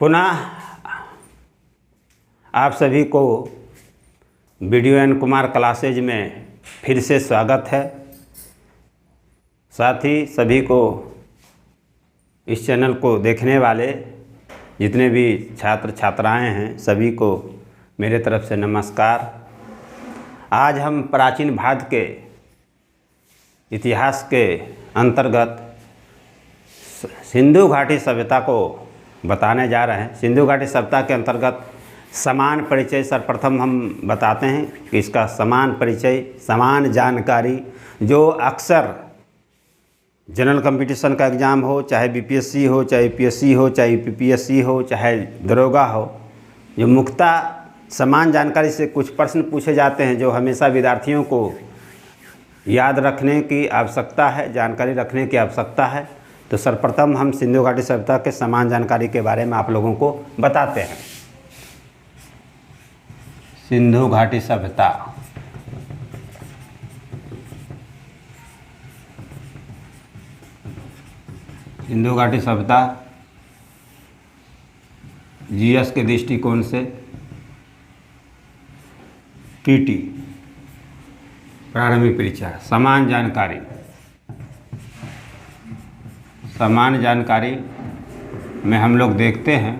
पुनः आप सभी को वीडियो एन कुमार क्लासेज में फिर से स्वागत है। साथ ही सभी को इस चैनल को देखने वाले जितने भी छात्र छात्राएं हैं सभी को मेरे तरफ से नमस्कार। आज हम प्राचीन भारत के इतिहास के अंतर्गत सिंधु घाटी सभ्यता को बताने जा रहे हैं। सिंधु घाटी सभ्यता के अंतर्गत समान परिचय सर्वप्रथम हम बताते हैं कि इसका समान परिचय, समान जानकारी जो अक्सर जनरल कंपटीशन का एग्ज़ाम हो, चाहे बीपीएससी हो, चाहे यूपीएससी हो, चाहे यूपीपीएससी हो, चाहे दरोगा हो, जो मुख्यतः समान जानकारी से कुछ प्रश्न पूछे जाते हैं जो हमेशा विद्यार्थियों को याद रखने की आवश्यकता है, जानकारी रखने की आवश्यकता है। तो सर्वप्रथम हम सिंधु घाटी सभ्यता के समान जानकारी के बारे में आप लोगों को बताते हैं। सिंधु घाटी सभ्यता सिंधु घाटी सभ्यता जीएस के दृष्टिकोण से पीटी प्रारंभिक परिचय समान जानकारी में हम लोग देखते हैं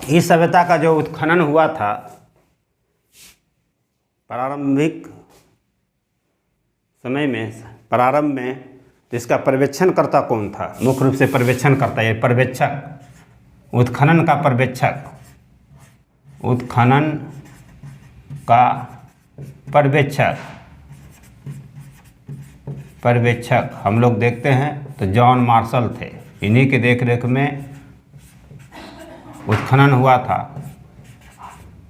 इस सभ्यता का जो उत्खनन हुआ था प्रारंभिक समय में, प्रारंभ में, तो इसका पर्यवेक्षणकर्ता कौन था? मुख्य रूप से पर्यवेक्षणकर्ता, ये पर्यवेक्षक, उत्खनन का पर्यवेक्षक, उत्खनन का पर्यवेक्षक हम लोग देखते हैं तो जॉन मार्शल थे। इन्हीं के देखरेख में उत्खनन हुआ था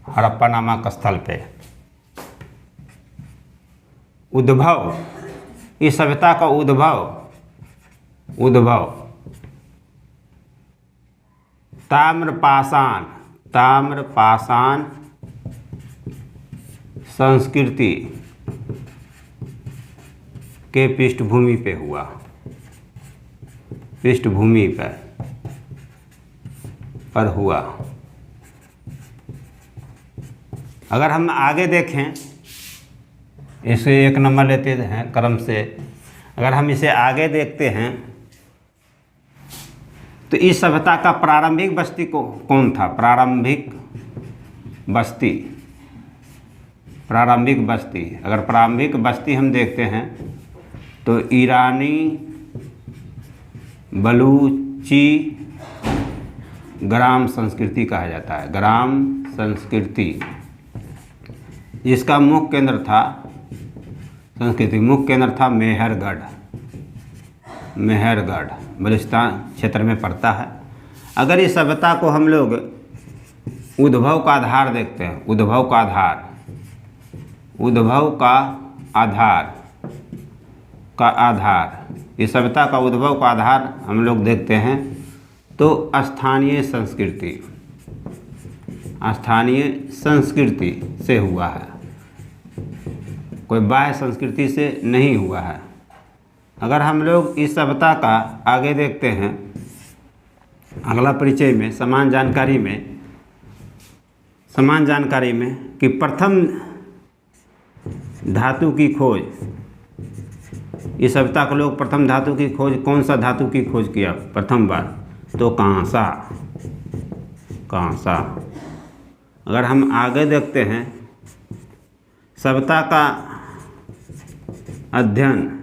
हड़प्पा नामक स्थल पे। उद्भव, इस सभ्यता का उद्भव ताम्रपाषाण संस्कृति के पृष्ठभूमि पे हुआ, पृष्ठभूमि पर हुआ। अगर हम आगे देखें, इसे एक नंबर लेते हैं क्रम से, अगर हम इसे आगे देखते हैं तो इस सभ्यता का प्रारंभिक बस्ती कौन था? प्रारंभिक बस्ती, अगर प्रारंभिक बस्ती हम देखते हैं तो ईरानी, बलूची ग्राम संस्कृति कहा जाता है। ग्राम संस्कृति जिसका मुख्य केंद्र था, संस्कृति मुख्य केंद्र था मेहरगढ़ बलूचिस्तान क्षेत्र में पड़ता है। अगर इस सभ्यता को हम लोग उद्भव का आधार देखते हैं, उद्भव का आधार, इस सभ्यता का उद्भव का आधार हम लोग देखते हैं तो स्थानीय संस्कृति से हुआ है, कोई बाह्य संस्कृति से नहीं हुआ है। अगर हम लोग इस सभ्यता का आगे देखते हैं अगला परिचय में, समान जानकारी में कि प्रथम धातु की खोज, इस सभ्यता के लोग प्रथम धातु की खोज, कौन सा धातु की खोज किया प्रथम बार? तो कांसा। अगर हम आगे देखते हैं सभ्यता का अध्ययन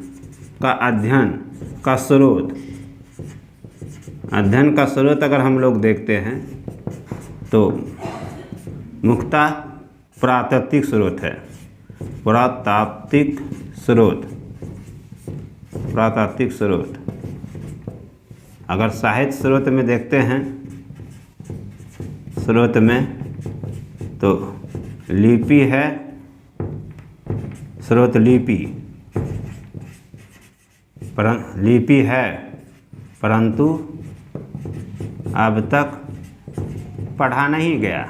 का स्रोत अगर हम लोग देखते हैं तो मुख्यतः पुरातात्विक स्रोत। अगर साहित्य स्रोत में देखते हैं, स्रोत में तो लिपि है, स्रोत लिपि है, परंतु अब तक पढ़ा नहीं गया।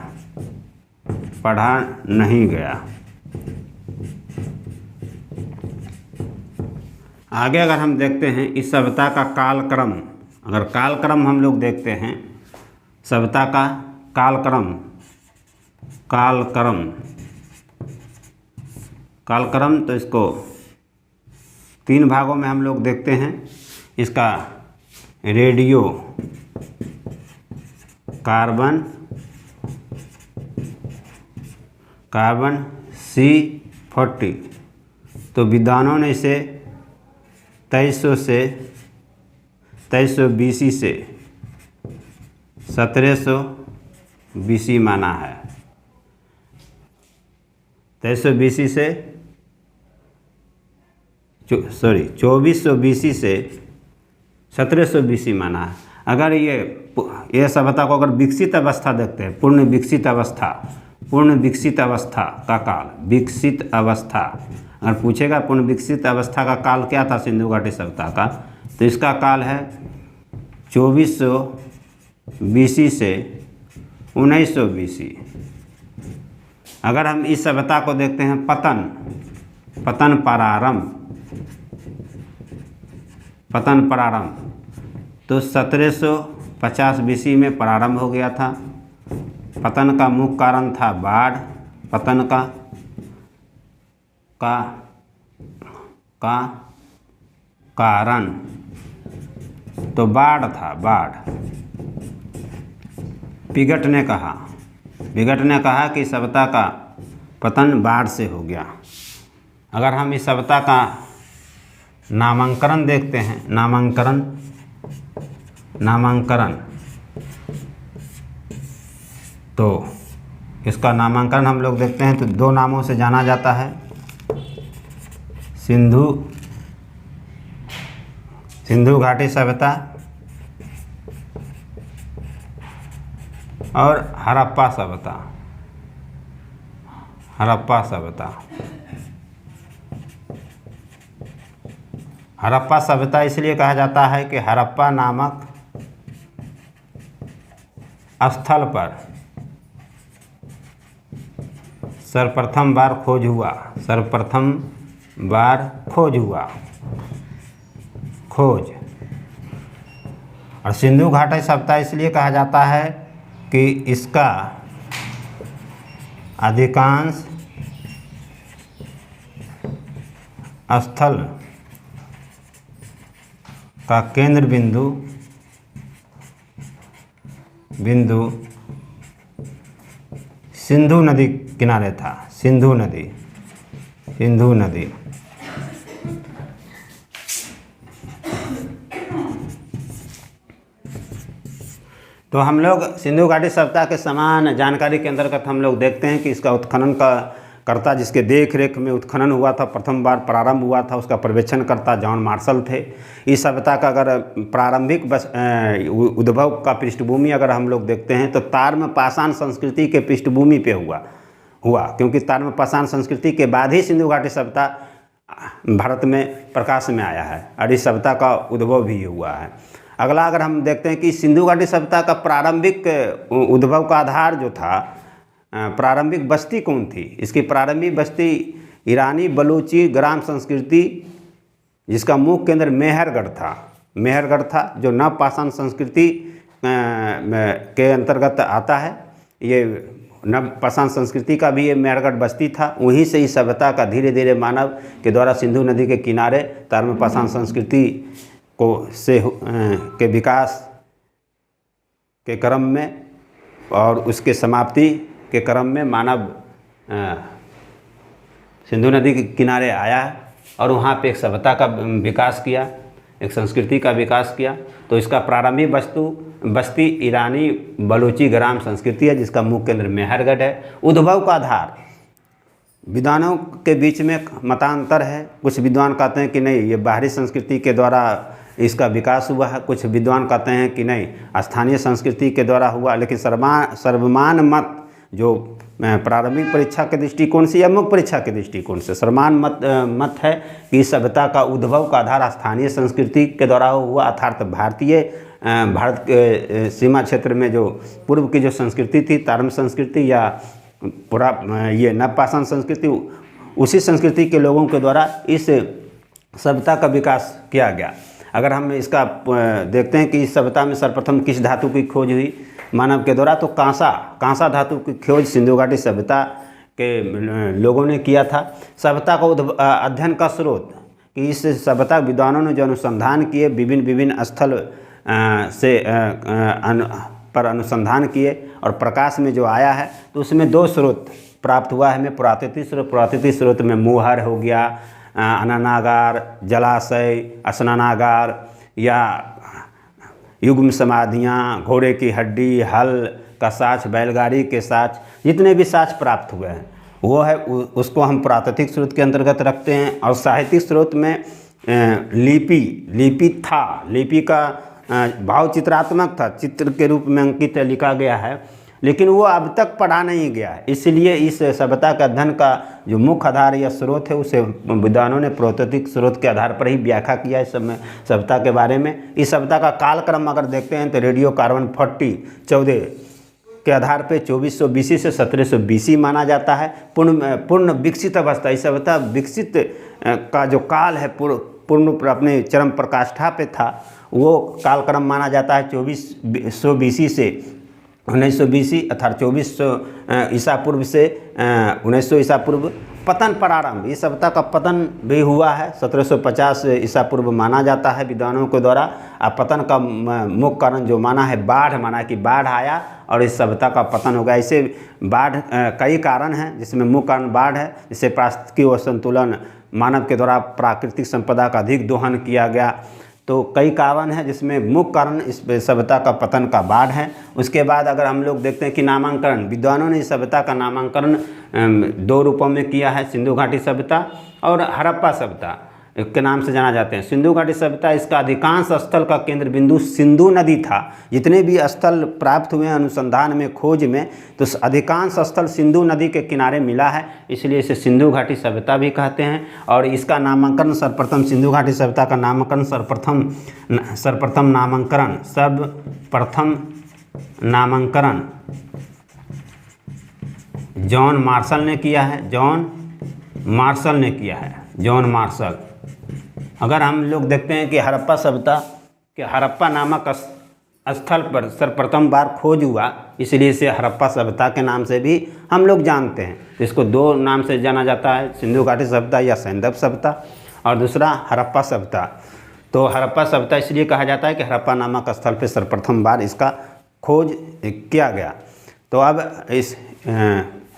आगे अगर हम देखते हैं इस सभ्यता का कालक्रम, अगर कालक्रम हम लोग देखते हैं सभ्यता का कालक्रम, कालक्रम कालक्रम तो इसको 3 भागों में हम लोग देखते हैं। इसका रेडियो कार्बन C40, तो विद्वानों ने इसे 2300 BC से 1700 BC माना है। 2300 BC से 2400 BC से 1700 BC माना है। अगर ये सभ्यता को अगर विकसित अवस्था देखते हैं, पूर्ण विकसित अवस्था का काल, विकसित अवस्था अगर पूछेगा पूर्ण विकसित अवस्था का काल क्या था सिंधु घाटी सभ्यता का, तो इसका काल है 2400 BC से 1900 BC। अगर हम इस सभ्यता को देखते हैं पतन प्रारंभ, तो 1750 BC में प्रारंभ हो गया था। पतन का मुख्य कारण था बाढ़, पतन का कारण तो बाढ़ था, बाढ़। विगट ने कहा कि सभ्यता का पतन बाढ़ से हो गया। अगर हम इस सभ्यता का नामांकन देखते हैं, नामांकन तो इसका नामांकन हम लोग देखते हैं तो 2 नामों से जाना जाता है, सिंधु घाटी सभ्यता और हड़प्पा सभ्यता। हड़प्पा सभ्यता इसलिए कहा जाता है कि हड़प्पा नामक स्थल पर सर्वप्रथम बार खोज हुआ। और सिंधु घाटी सभ्यता इसलिए कहा जाता है कि इसका अधिकांश स्थल का केंद्र बिंदु सिंधु नदी किनारे था, सिंधु नदी। तो हम लोग सिंधु घाटी सभ्यता के समान जानकारी के अंतर्गत हम लोग देखते हैं कि इसका उत्खनन का कर्ता जिसके देख रेख में उत्खनन हुआ था, प्रथम बार प्रारंभ हुआ था, उसका पर्यवेक्षण करता जॉन मार्शल थे। इस सभ्यता का अगर प्रारंभिक उद्भव का पृष्ठभूमि अगर हम लोग देखते हैं तो ताम्रपाषाण संस्कृति के पृष्ठभूमि पे हुआ, क्योंकि ताम्रपाषाण संस्कृति के बाद ही सिंधु घाटी सभ्यता भारत में प्रकाश में आया है और इस सभ्यता का उद्भव भी हुआ है। अगला अगर हम देखते हैं कि सिंधु घाटी सभ्यता का प्रारंभिक उद्भव का आधार जो था, प्रारंभिक बस्ती कौन थी? इसकी प्रारंभिक बस्ती ईरानी बलूची ग्राम संस्कृति, जिसका मुख्य केंद्र मेहरगढ़ था, जो नवपाषाण संस्कृति के अंतर्गत आता है। ये नवपाषाण संस्कृति का भी ये मेहरगढ़ बस्ती था। वहीं से इस सभ्यता का धीरे धीरे मानव के द्वारा सिंधु नदी के किनारे ताम्रपाषाण संस्कृति के विकास के क्रम में और उसके समाप्ति के क्रम में मानव सिंधु नदी के किनारे आया और वहाँ पे एक सभ्यता का विकास किया, एक संस्कृति का विकास किया। तो इसका प्रारंभिक बस्ती ईरानी बलूची ग्राम संस्कृति है, जिसका मुख्य केंद्र मेहरगढ़ है। उद्भव का आधार विद्वानों के बीच में मतांतर है। कुछ विद्वान कहते हैं कि नहीं, ये बाहरी संस्कृति के द्वारा इसका विकास हुआ है। कुछ विद्वान कहते हैं कि नहीं, स्थानीय संस्कृति के द्वारा हुआ। लेकिन सर्वमान्य मत जो प्रारंभिक परीक्षा के दृष्टिकोण से या मुख्य परीक्षा के दृष्टिकोण से सर्वमान्य मत है कि इस सभ्यता का उद्भव का आधार स्थानीय संस्कृति के द्वारा हुआ, अर्थात भारत के सीमा क्षेत्र में जो पूर्व की जो संस्कृति थी, ताम्र संस्कृति या पूरा ये नवपाषाण संस्कृति, उसी संस्कृति के लोगों के द्वारा इस सभ्यता का विकास किया गया। अगर हम इसका देखते हैं कि इस सभ्यता में सर्वप्रथम किस धातु की खोज हुई मानव के द्वारा, तो कांसा धातु की खोज सिंधु घाटी सभ्यता के लोगों ने किया था। सभ्यता का अध्ययन का स्रोत कि इस सभ्यता विद्वानों ने जो अनुसंधान किए विभिन्न स्थल पर अनुसंधान किए और प्रकाश में जो आया है तो उसमें दो स्रोत प्राप्त हुआ है हमें। पुरातात्विक स्रोत में मुहर हो गया, अननागार, जलाशय, स्नानागार या युग्म समाधियाँ, घोड़े की हड्डी, हल का साक्ष्य, बैलगाड़ी के साक्ष्य, जितने भी साक्ष्य प्राप्त हुए हैं वो है उसको हम पुरातात्विक स्रोत के अंतर्गत रखते हैं। और साहित्यिक स्रोत में लिपि था, लिपि का भाव चित्रात्मक था, चित्र के रूप में अंकित लिखा गया है, लेकिन वो अब तक पढ़ा नहीं गया है। इसलिए इस सभ्यता का अध्ययन का जो मुख्य आधार या स्रोत है उसे विद्वानों ने पुरातात्विक स्रोत के आधार पर ही व्याख्या किया है इस समय सभ्यता के बारे में। इस सभ्यता का कालक्रम अगर देखते हैं तो रेडियो कार्बन 14 के आधार पे 2400 BC से 1700 BC माना जाता है। पूर्ण विकसित अवस्था, इस सभ्यता विकसित का जो काल है पूर्ण अपने चरम प्रकाष्ठा पे था, वो कालक्रम माना जाता है 2400 BC से 1900 BC अर्थात 2400 ईसा पूर्व से 1900 ईसा पूर्व पतन प्रारंभ। इस सभ्यता का पतन भी हुआ है 1750 ईसा पूर्व माना जाता है विद्वानों के द्वारा। पतन का मुख्य कारण जो माना है बाढ़, माना कि बाढ़ आया और इस सभ्यता का पतन हो गया। इसे बाढ़ कई कारण हैं जिसमें मुख्य कारण बाढ़ है, जिससे पारिस्थितिकी असंतुलन, मानव के द्वारा प्राकृतिक संपदा का अधिक दोहन किया गया, तो कई कारण हैं जिसमें मुख्य कारण इस सभ्यता का पतन का बाढ़ है। उसके बाद अगर हम लोग देखते हैं कि नामांकन, विद्वानों ने इस सभ्यता का नामांकन दो रूपों में किया है, सिंधु घाटी सभ्यता और हड़प्पा सभ्यता के नाम से जाना जाते हैं। सिंधु घाटी सभ्यता, इसका अधिकांश स्थल का केंद्र बिंदु सिंधु नदी था। जितने भी स्थल प्राप्त हुए अनुसंधान में, खोज में, तो अधिकांश स्थल सिंधु नदी के किनारे मिला है, इसलिए इसे सिंधु घाटी सभ्यता भी कहते हैं। और इसका नामांकन सर्वप्रथम, सिंधु घाटी सभ्यता का नामकरण सर्वप्रथम नामकरण जॉन मार्शल ने किया है। John Marshall. अगर हम लोग देखते हैं कि हड़प्पा सभ्यता के हड़प्पा नामक स्थल पर सर्वप्रथम बार खोज हुआ, इसलिए इसे हड़प्पा सभ्यता के नाम से भी हम लोग जानते हैं। इसको दो नाम से जाना जाता है, सिंधु घाटी सभ्यता या सैंधव सभ्यता, और दूसरा हड़प्पा सभ्यता। तो हड़प्पा सभ्यता इसलिए कहा जाता है कि हड़प्पा नामक स्थल पर सर्वप्रथम बार इसका खोज किया गया। तो अब इस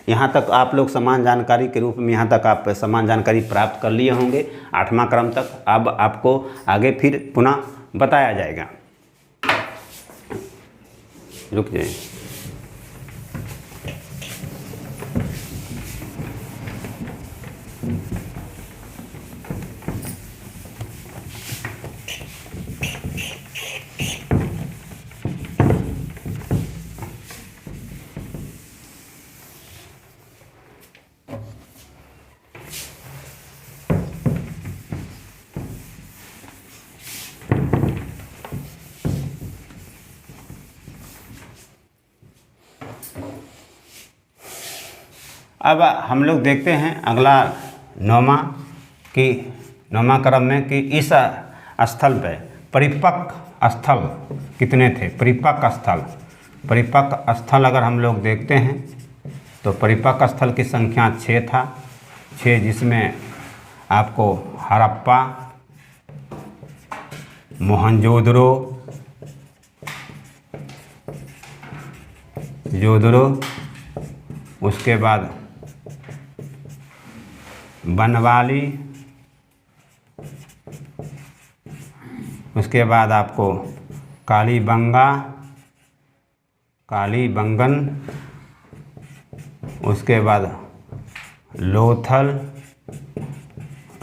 यहाँ तक आप लोग समान जानकारी के रूप में यहाँ तक आप समान जानकारी प्राप्त कर लिए होंगे 8वां क्रम तक। अब आपको आगे फिर पुनः बताया जाएगा। रुक जाइए। अब हम लोग देखते हैं अगला 9वां क्रम में कि इस स्थल पे परिपक्व स्थल कितने थे। परिपक्व स्थल अगर हम लोग देखते हैं तो परिपक्व स्थल की संख्या 6 था। 6 जिसमें आपको हड़प्पा, मोहनजोदड़ो, उसके बाद बनवाली, उसके बाद आपको कालीबंगन, उसके बाद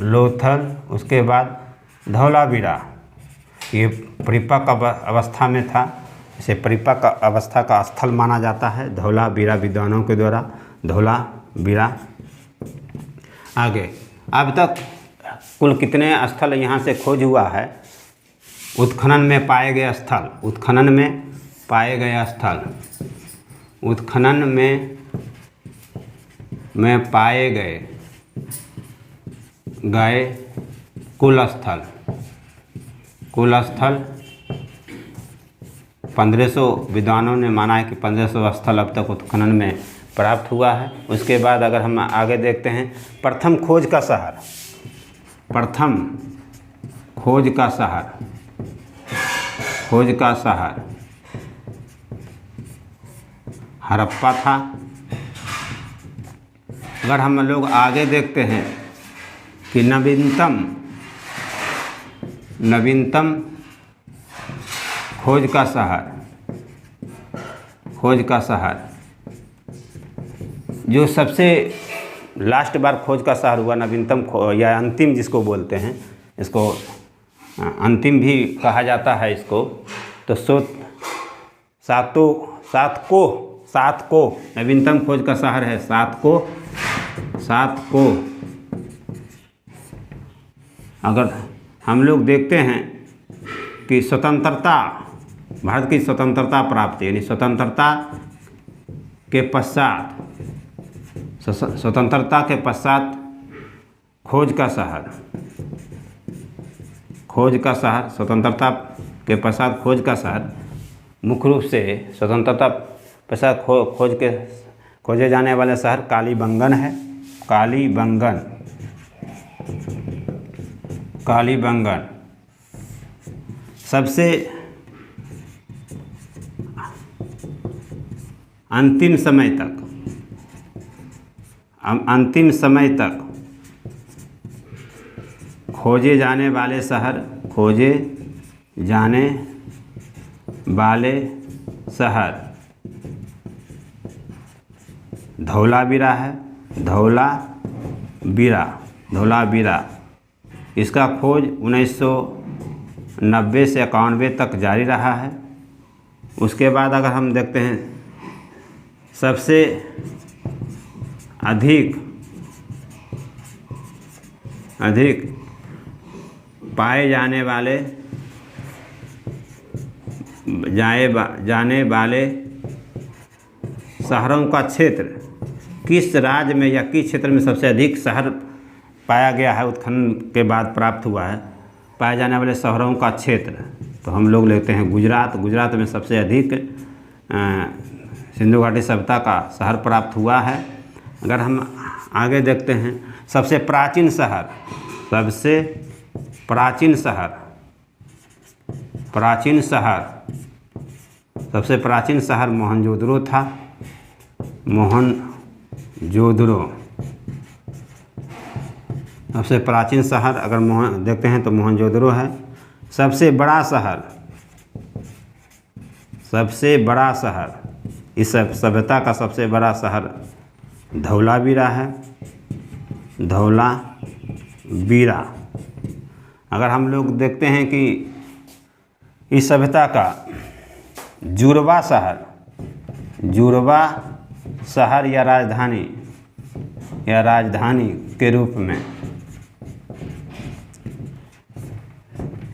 लोथल, उसके बाद धौलावीरा। ये परिपक्व अवस्था में था, इसे परिपक्व अवस्था का स्थल माना जाता है धौलावीरा विद्वानों के द्वारा। धौलावीरा। आगे अब तक कुल कितने स्थल यहाँ से खोज हुआ है। उत्खनन में पाए गए कुल स्थल 1500 विद्वानों ने माना है कि 1500 स्थल अब तक उत्खनन में प्राप्त हुआ है। उसके बाद अगर हम आगे देखते हैं, प्रथम खोज का शहर हड़प्पा था। अगर हम लोग आगे देखते हैं कि नवीनतम खोज का शहर जो सबसे लास्ट बार खोज का शहर हुआ, नवीनतम या अंतिम जिसको बोलते हैं, इसको अंतिम भी कहा जाता है इसको, तो सात को नवीनतम खोज का शहर है सात को। अगर हम लोग देखते हैं कि भारत की स्वतंत्रता प्राप्ति, यानी स्वतंत्रता के पश्चात स्वतंत्रता के पश्चात खोज का शहर मुख्य रूप से स्वतंत्रता पश्चात खोजे जाने वाले शहर कालीबंगन है। कालीबंगन सबसे अंतिम समय तक खोजे जाने वाले शहर धौलावीरा है। धौलावीरा इसका खोज 1990 से 91 तक जारी रहा है। उसके बाद अगर हम देखते हैं, सबसे अधिक पाए जाने वाले शहरों का क्षेत्र, किस राज्य में या किस क्षेत्र में सबसे अधिक शहर पाया गया है, उत्खनन के बाद प्राप्त हुआ है, पाए जाने वाले शहरों का क्षेत्र, तो हम लोग लेते हैं गुजरात में सबसे अधिक सिंधु घाटी सभ्यता का शहर प्राप्त हुआ है। अगर हम आगे देखते हैं, सबसे प्राचीन शहर मोहनजोदड़ो था। सबसे प्राचीन शहर अगर देखते हैं तो मोहनजोदड़ो है। सबसे बड़ा शहर इस सभ्यता का सबसे बड़ा शहर धौलावीरा है। अगर हम लोग देखते हैं कि इस सभ्यता का जुड़वा शहर या राजधानी के रूप में,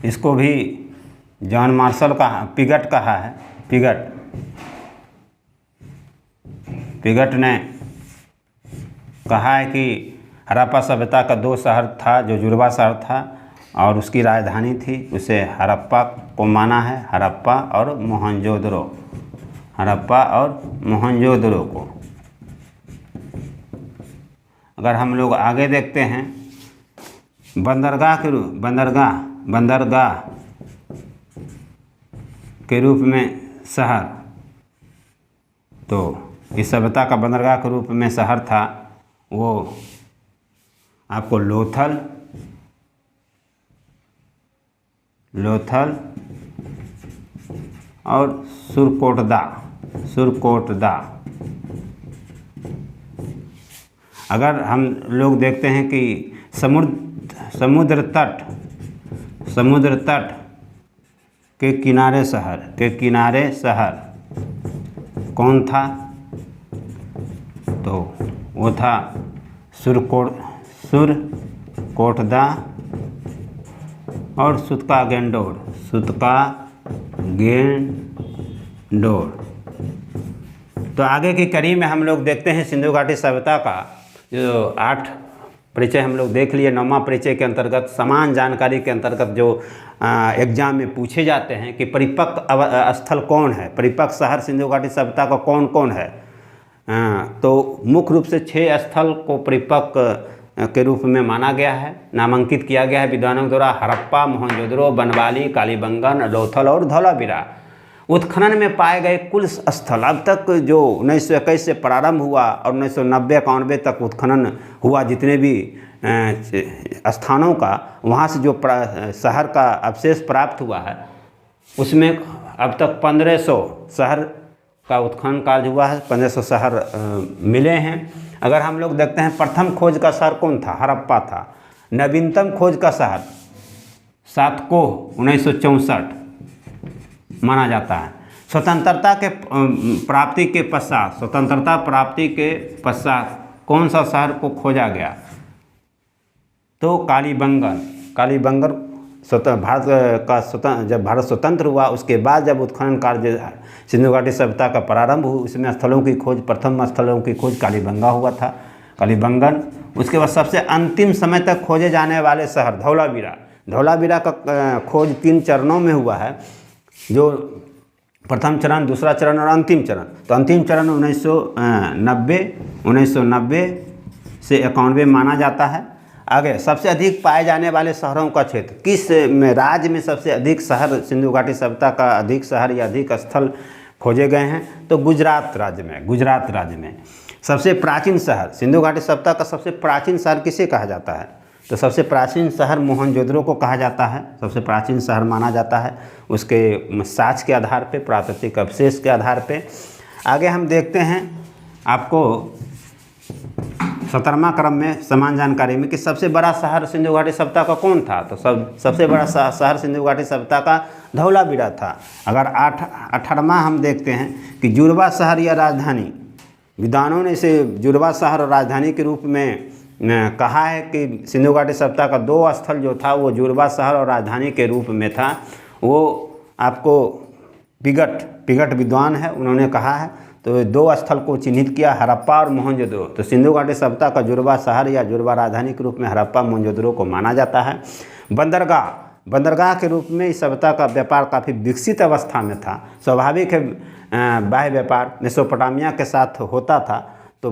इसको भी जॉन मार्शल का पिगट कहा है। पिगट ने कहा है कि हड़प्पा सभ्यता का 2 शहर था जो जुड़वा शहर था और उसकी राजधानी थी, उसे हड़प्पा को माना है। हड़प्पा और मोहनजोदड़ो को। अगर हम लोग आगे देखते हैं, बंदरगाह के रूप में शहर, तो इस सभ्यता का बंदरगाह के रूप में शहर था वो आपको लोथल और सुरकोटदा। अगर हम लोग देखते हैं कि समुद्र तट के किनारे शहर कौन था, तो वो था सुरकोटदा और सुतकागेंडोर। तो आगे की कड़ी में हम लोग देखते हैं सिंधु घाटी सभ्यता का जो 8 परिचय हम लोग देख लिए। 9वां परिचय के अंतर्गत समान जानकारी के अंतर्गत जो एग्जाम में पूछे जाते हैं कि परिपक्व स्थल कौन है, परिपक्व शहर सिंधु घाटी सभ्यता का कौन कौन है। तो मुख्य रूप से 6 स्थल को परिपक्व के रूप में माना गया है, नामांकित किया गया है विद्वानों द्वारा। हड़प्पा, मोहनजोदड़ो, बनवाली, कालीबंगन, लोथल और धौलावीरा। उत्खनन में पाए गए कुल स्थल अब तक जो 1921 से प्रारंभ हुआ और 1990-91 तक उत्खनन हुआ, जितने भी स्थानों का वहाँ से जो शहर का अवशेष प्राप्त हुआ है, उसमें अब तक 1500 शहर का उत्खनन कार्य हुआ है, 1500 शहर मिले हैं। अगर हम लोग देखते हैं प्रथम खोज का शहर कौन था, हड़प्पा था। नवीनतम खोज का शहर सातकोह 1964 माना जाता है। स्वतंत्रता प्राप्ति के पश्चात कौन सा शहर को खोजा गया, तो कालीबंगन जब भारत स्वतंत्र हुआ उसके बाद जब उत्खनन कार्य सिंधु घाटी सभ्यता का प्रारंभ हुआ, उसमें स्थलों की खोज, प्रथम स्थलों की खोज कालीबंगा हुआ था, कालीबंगन। उसके बाद सबसे अंतिम समय तक खोजे जाने वाले शहर धौलावीरा का खोज 3 चरणों में हुआ है, जो प्रथम चरण, दूसरा चरण और अंतिम चरण। तो अंतिम चरण 1990 से 91 माना जाता है। आगे सबसे अधिक पाए जाने वाले शहरों का क्षेत्र, किस राज्य में सबसे अधिक शहर सिंधु घाटी सभ्यता का अधिक शहर या अधिक स्थल खोजे गए हैं, तो गुजरात राज्य में। सबसे प्राचीन शहर सिंधु घाटी सभ्यता का सबसे प्राचीन शहर किसे कहा जाता है, तो सबसे प्राचीन शहर मोहनजोदड़ो को कहा जाता है, सबसे प्राचीन शहर माना जाता है उसके साक्ष्य के आधार पे, प्राकृतिक अवशेष के आधार पे। आगे हम देखते हैं आपको 17वां क्रम में समान जानकारी में कि सबसे बड़ा शहर सिंधु घाटी सभ्यता का कौन था, तो सबसे बड़ा शहर सिंधु घाटी सभ्यता का धौलावीरा था। अगर 18वां हम देखते हैं कि जुड़वा शहर या राजधानी, विद्वानों ने इसे जुड़वा शहर और राजधानी के रूप में कहा है कि सिंधु घाटी सभ्यता का 2 स्थल जो था वो जुड़वा शहर और राजधानी के रूप में था। वो आपको पिगट विद्वान है, उन्होंने कहा है। तो 2 स्थल को चिन्हित किया, हड़प्पा और मोहनजोदड़ो। तो सिंधु घाटी सभ्यता का जुड़वा शहर या जुड़वा राजधानी के रूप में हड़प्पा, मोहनजोदड़ो को माना जाता है। बंदरगाह के रूप में इस सभ्यता का व्यापार काफ़ी विकसित अवस्था में था। स्वाभाविक है, बाह्य व्यापार मेसोपोटामिया के साथ होता था, तो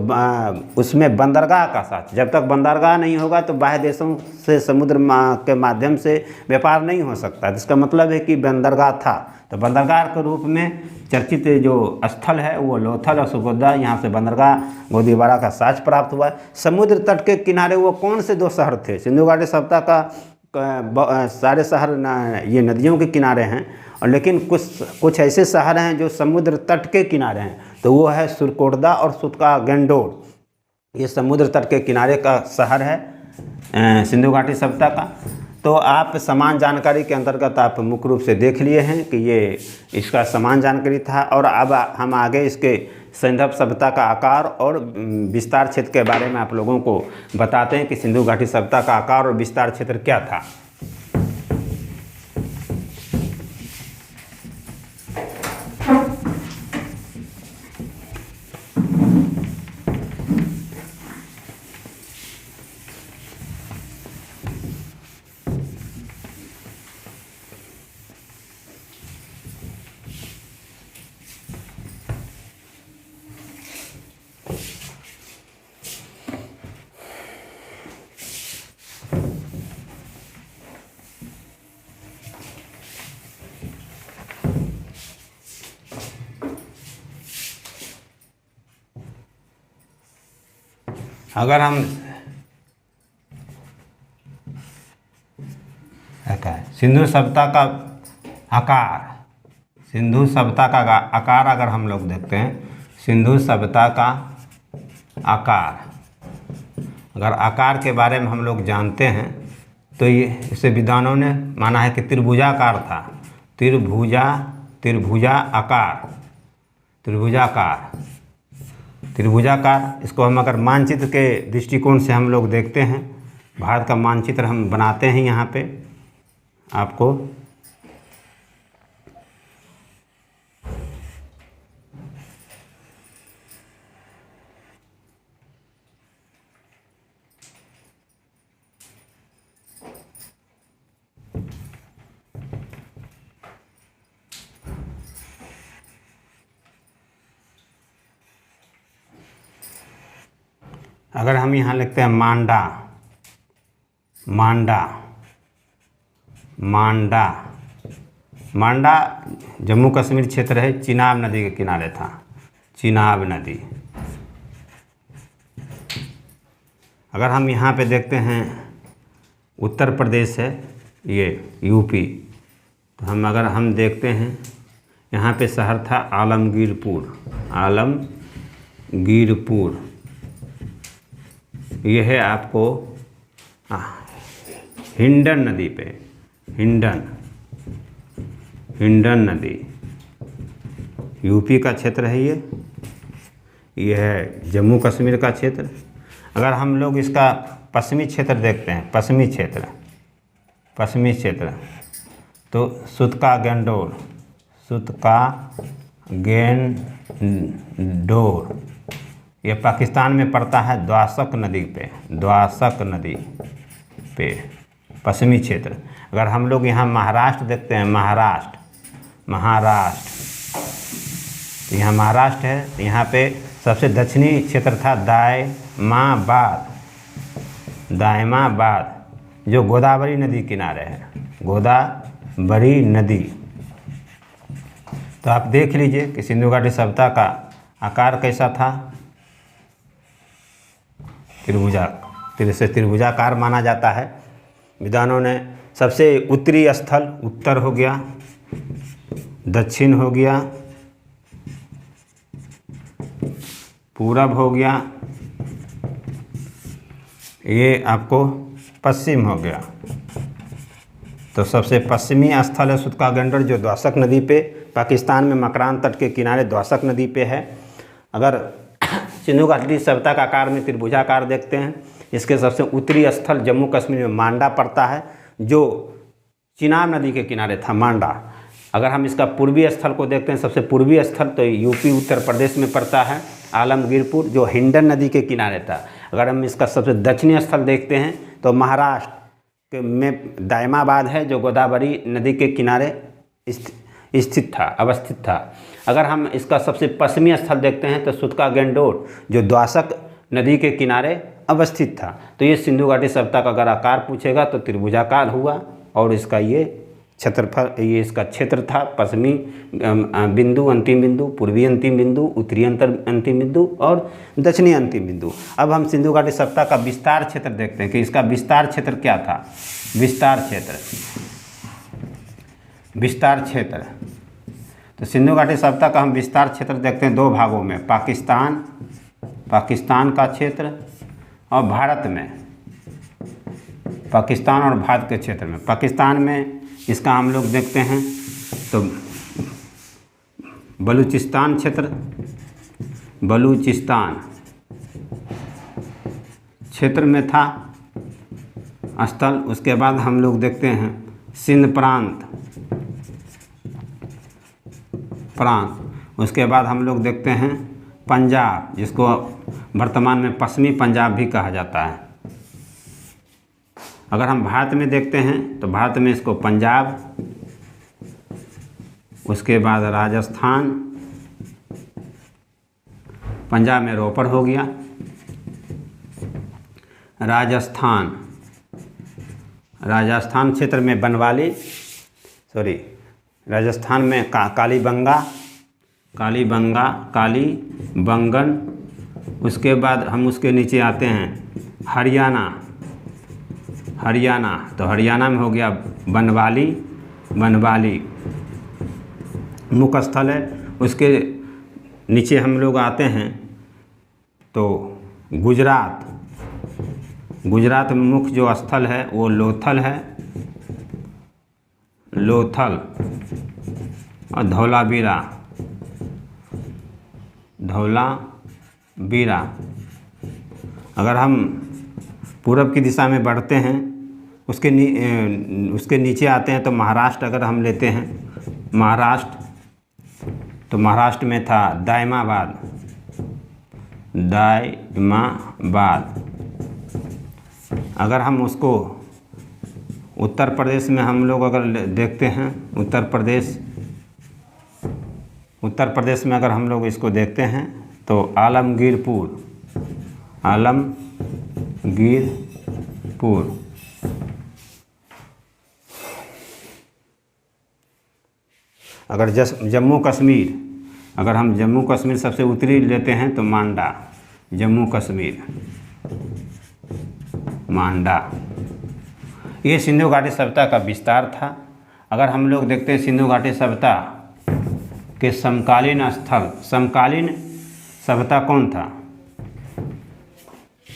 उसमें बंदरगाह का साथ, जब तक बंदरगाह नहीं होगा तो बाह्य देशों से समुद्र के माध्यम से व्यापार नहीं हो सकता। इसका मतलब है कि बंदरगाह था। तो बंदरगाह के रूप में चर्चित जो स्थल है वो लोथल और सुगोदा, यहाँ से बंदरगाह गोदीवारा का साक्ष्य प्राप्त हुआ। समुद्र तट के किनारे वो कौन से 2 शहर थे, सिंधु घाटी सभ्यता का सारे शहर ये नदियों के किनारे हैं, और लेकिन कुछ ऐसे शहर हैं जो समुद्र तट के किनारे हैं, तो वो है सुरकोटदा और सुतका गेंडोर। ये समुद्र तट के किनारे का शहर है सिंधु घाटी सभ्यता का। तो आप समान जानकारी के अंतर्गत आप मुख्य रूप से देख लिए हैं कि ये इसका समान जानकारी था। और अब हम आगे इसके सिंधु सभ्यता का आकार और विस्तार क्षेत्र के बारे में आप लोगों को बताते हैं कि सिंधु घाटी सभ्यता का आकार और विस्तार क्षेत्र क्या था। अगर हम सिंधु सभ्यता का आकार अगर हम लोग देखते हैं, सिंधु सभ्यता का आकार, अगर आकार के बारे में हम लोग जानते हैं तो ये इसे विद्वानों ने माना है कि त्रिभुजाकार था। त्रिभुजाकार। इसको हम अगर मानचित्र के दृष्टिकोण से हम लोग देखते हैं, भारत का मानचित्र हम बनाते हैं यहाँ पे आपको, अगर हम यहाँ लिखते हैं मांडा, मांडा, मांडा, मांडा जम्मू कश्मीर क्षेत्र है, चिनाब नदी के किनारे था, चिनाब नदी। अगर हम यहाँ पे देखते हैं उत्तर प्रदेश है, ये यूपी, तो अगर हम देखते हैं यहाँ पे शहर था आलमगीरपुर, आलमगीरपुर। ये है आपको हिंडन नदी पे, हिंडन नदी, यूपी का क्षेत्र है ये है जम्मू कश्मीर का क्षेत्र। अगर हम लोग इसका पश्चिमी क्षेत्र देखते हैं, पश्चिमी क्षेत्र तो सुतका गेंडोर, सुतका गेंडोर, ये पाकिस्तान में पड़ता है द्वासक नदी पे, द्वासक नदी पे पश्चिमी क्षेत्र। अगर हम लोग यहाँ महाराष्ट्र देखते हैं, महाराष्ट्र, तो यहाँ महाराष्ट्र है, तो यहाँ पे सबसे दक्षिणी क्षेत्र था दायमाबाद, जो गोदावरी नदी किनारे है, गोदावरी नदी। तो आप देख लीजिए कि सिंधु घाटी सभ्यता का आकार कैसा था, त्रिभुजाकार माना जाता है। विद्वानों ने सबसे उत्तरी स्थल उत्तर हो गया, दक्षिण हो गया, पूरब हो गया, ये आपको पश्चिम हो गया। तो सबसे पश्चिमी स्थल है सुतका गेंडोर, जो द्वासक नदी पे पाकिस्तान में मकरान तट के किनारे द्वासक नदी पे है। अगर सिंधु घाटी सभ्यता का आकार में त्रिभुजाकार देखते हैं, इसके सबसे उत्तरी स्थल जम्मू कश्मीर में मांडा पड़ता है, जो चिनाब नदी के किनारे था, मांडा। अगर हम इसका पूर्वी स्थल को देखते हैं, सबसे पूर्वी स्थल तो यूपी उत्तर प्रदेश में पड़ता है, आलमगीरपुर, जो हिंडन नदी के किनारे था। अगर हम इसका सबसे दक्षिणी स्थल देखते हैं तो महाराष्ट्र में दायमाबाद है, जो गोदावरी नदी के किनारे अवस्थित था। अगर हम इसका सबसे पश्चिमी स्थल देखते हैं तो सुतका गेंडोर, जो द्वासक नदी के किनारे अवस्थित था। तो ये सिंधु घाटी सभ्यता का अगर आकार पूछेगा तो त्रिभुजाकार हुआ, और इसका ये क्षेत्रफल, ये इसका क्षेत्र था, पश्चिमी बिंदु अंतिम बिंदु, पूर्वी अंतिम बिंदु, उत्तरी अंतिम बिंदु और दक्षिणी अंतिम बिंदु। अब हम सिंधु घाटी सभ्यता का विस्तार क्षेत्र देखते हैं कि इसका विस्तार क्षेत्र क्या था। विस्तार क्षेत्र, तो सिंधु घाटी सभ्यता का हम विस्तार क्षेत्र देखते हैं दो भागों में, पाकिस्तान का क्षेत्र और भारत में, पाकिस्तान और भारत के क्षेत्र में। पाकिस्तान में इसका हम लोग देखते हैं तो बलूचिस्तान क्षेत्र, बलूचिस्तान क्षेत्र में था स्थल। उसके बाद हम लोग देखते हैं सिंध प्रांत, उसके बाद हम लोग देखते हैं पंजाब, जिसको वर्तमान में पश्चिमी पंजाब भी कहा जाता है। अगर हम भारत में देखते हैं तो भारत में इसको पंजाब, उसके बाद राजस्थान, पंजाब में रोपड़ हो गया, राजस्थान क्षेत्र में बनवाली, राजस्थान में कालीबंगन। उसके बाद हम उसके नीचे आते हैं हरियाणा, तो हरियाणा में हो गया बनवाली मुख्य स्थल है। उसके नीचे हम लोग आते हैं तो गुजरात में मुख्य जो स्थल है वो लोथल है, और धौलावीरा। अगर हम पूरब की दिशा में बढ़ते हैं, उसके नीचे आते हैं तो महाराष्ट्र अगर हम लेते हैं, तो महाराष्ट्र में था दायमाबाद। अगर हम उसको उत्तर प्रदेश में हम लोग अगर देखते हैं, उत्तर प्रदेश में अगर हम लोग इसको देखते हैं तो आलमगीरपुर गिरपुर। अगर जम्मू कश्मीर, अगर हम जम्मू कश्मीर सबसे उत्तरी लेते हैं तो मांडा, जम्मू कश्मीर मांडा। ये सिंधु घाटी सभ्यता का विस्तार था। अगर हम लोग देखते हैं सिंधु घाटी सभ्यता के समकालीन स्थल, समकालीन सभ्यता कौन था?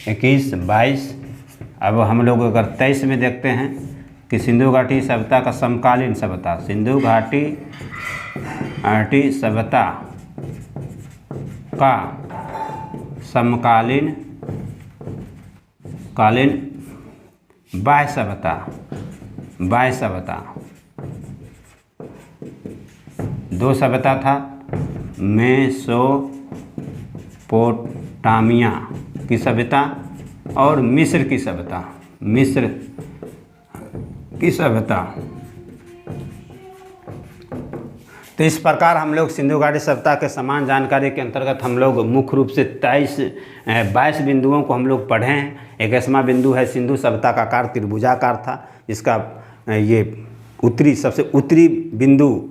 21, 22। अब हम लोग अगर 23 में देखते हैं कि सिंधु घाटी सभ्यता का समकालीन सभ्यता, सिंधु घाटी सभ्यता का समकालीन बाह्य सभ्यता, बाह्य सभ्यता। दो सभ्यता था, मेसोपोटामिया की सभ्यता और मिस्र की सभ्यता, मिस्र की सभ्यता। तो इस प्रकार हम लोग सिंधु घाटी सभ्यता के समान जानकारी के अंतर्गत हम लोग मुख्य रूप से 22 बिंदुओं को हम लोग पढ़े हैं। 21वां बिंदु है सिंधु सभ्यता का आकार त्रिभुजाकार था। इसका ये उत्तरी, सबसे उत्तरी बिंदु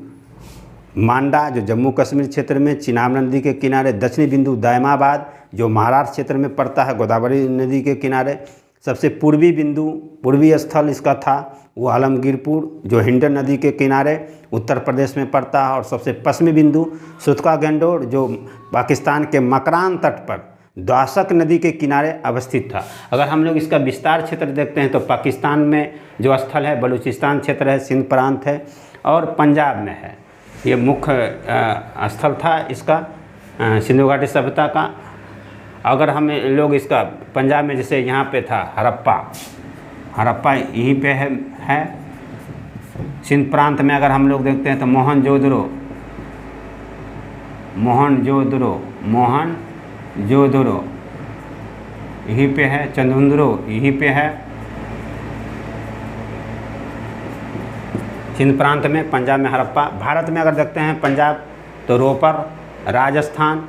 मांडा जो जम्मू कश्मीर क्षेत्र में चिनाब नदी के किनारे, दक्षिणी बिंदु दायमाबाद जो महाराष्ट्र क्षेत्र में पड़ता है गोदावरी नदी के किनारे, सबसे पूर्वी बिंदु, पूर्वी स्थल इसका था वो आलमगीरपुर जो हिंडन नदी के किनारे उत्तर प्रदेश में पड़ता है, और सबसे पश्चिमी बिंदु सुतका गंडोर जो पाकिस्तान के मकरान तट पर द्वासक नदी के किनारे अवस्थित था। अगर हम लोग इसका विस्तार क्षेत्र देखते हैं तो पाकिस्तान में जो स्थल है बलूचिस्तान क्षेत्र है, सिंध प्रांत है और पंजाब में है। ये मुख्य स्थल था इसका सिंधु घाटी सभ्यता का। अगर हम लोग इसका पंजाब में जैसे यहाँ पे था हड़प्पा यहीं पे है। सिंध प्रांत में अगर हम लोग देखते हैं तो मोहनजोदड़ो यहीं पे है, चंदुंद्रो यहीं पे है सिंध प्रांत में, पंजाब में हड़प्पा। भारत में अगर देखते हैं पंजाब तो रोपर, राजस्थान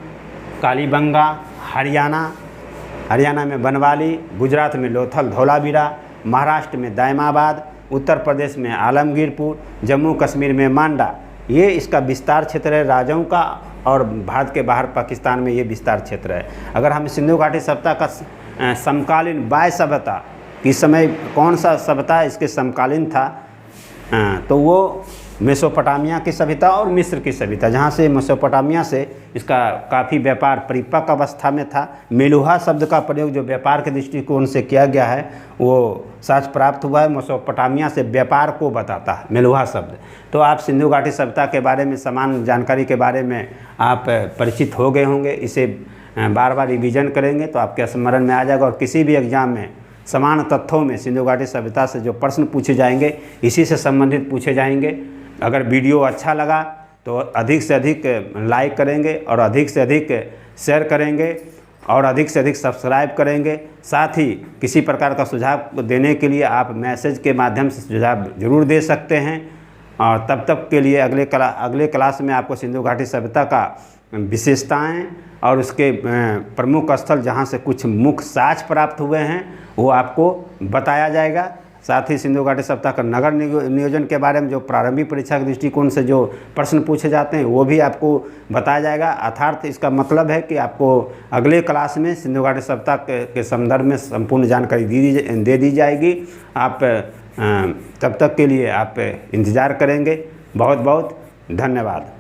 कालीबंगा, हरियाणा में बनवाली, गुजरात में लोथल धौलावीरा, महाराष्ट्र में दायमाबाद, उत्तर प्रदेश में आलमगीरपुर, जम्मू कश्मीर में मांडा। ये इसका विस्तार क्षेत्र है राज्यों का, और भारत के बाहर पाकिस्तान में ये विस्तार क्षेत्र है। अगर हम सिंधु घाटी सभ्यता का समकालीन बाह्य सभ्यता किस समय कौन सा सभ्यता इसके समकालीन था, तो वो मेसोपोटामिया की सभ्यता और मिस्र की सभ्यता, जहाँ से मेसोपोटामिया से इसका काफ़ी व्यापार परिपक्व अवस्था में था। मेलुहा शब्द का प्रयोग जो व्यापार के दृष्टिकोण से किया गया है वो साक्ष प्राप्त हुआ है, मेसोपोटामिया से व्यापार को बताता है मेलुहा शब्द। तो आप सिंधु घाटी सभ्यता के बारे में समान जानकारी के बारे में आप परिचित हो गए होंगे। इसे बार बार रिवीजन करेंगे तो आपके स्मरण में आ जाएगा, और किसी भी एग्जाम में समान तथ्यों में सिंधु घाटी सभ्यता से जो प्रश्न पूछे जाएंगे इसी से संबंधित पूछे जाएंगे। अगर वीडियो अच्छा लगा तो अधिक से अधिक लाइक करेंगे और अधिक से अधिक शेयर करेंगे और अधिक से अधिक सब्सक्राइब करेंगे। साथ ही किसी प्रकार का सुझाव देने के लिए आप मैसेज के माध्यम से सुझाव जरूर दे सकते हैं। और तब तक के लिए अगले क्लास में आपको सिंधु घाटी सभ्यता का विशेषताएं और उसके प्रमुख स्थल जहां से कुछ मुख्य साक्ष्य प्राप्त हुए हैं वो आपको बताया जाएगा। साथ ही सिंधु घाटी सभ्यता का नगर नियोजन के बारे में जो प्रारंभिक परीक्षा के दृष्टिकोण से जो प्रश्न पूछे जाते हैं वो भी आपको बताया जाएगा। अर्थात इसका मतलब है कि आपको अगले क्लास में सिंधु घाटी सभ्यता के संदर्भ में संपूर्ण जानकारी दे दी जाएगी। आप तब तक के लिए आप इंतज़ार करेंगे। बहुत बहुत धन्यवाद।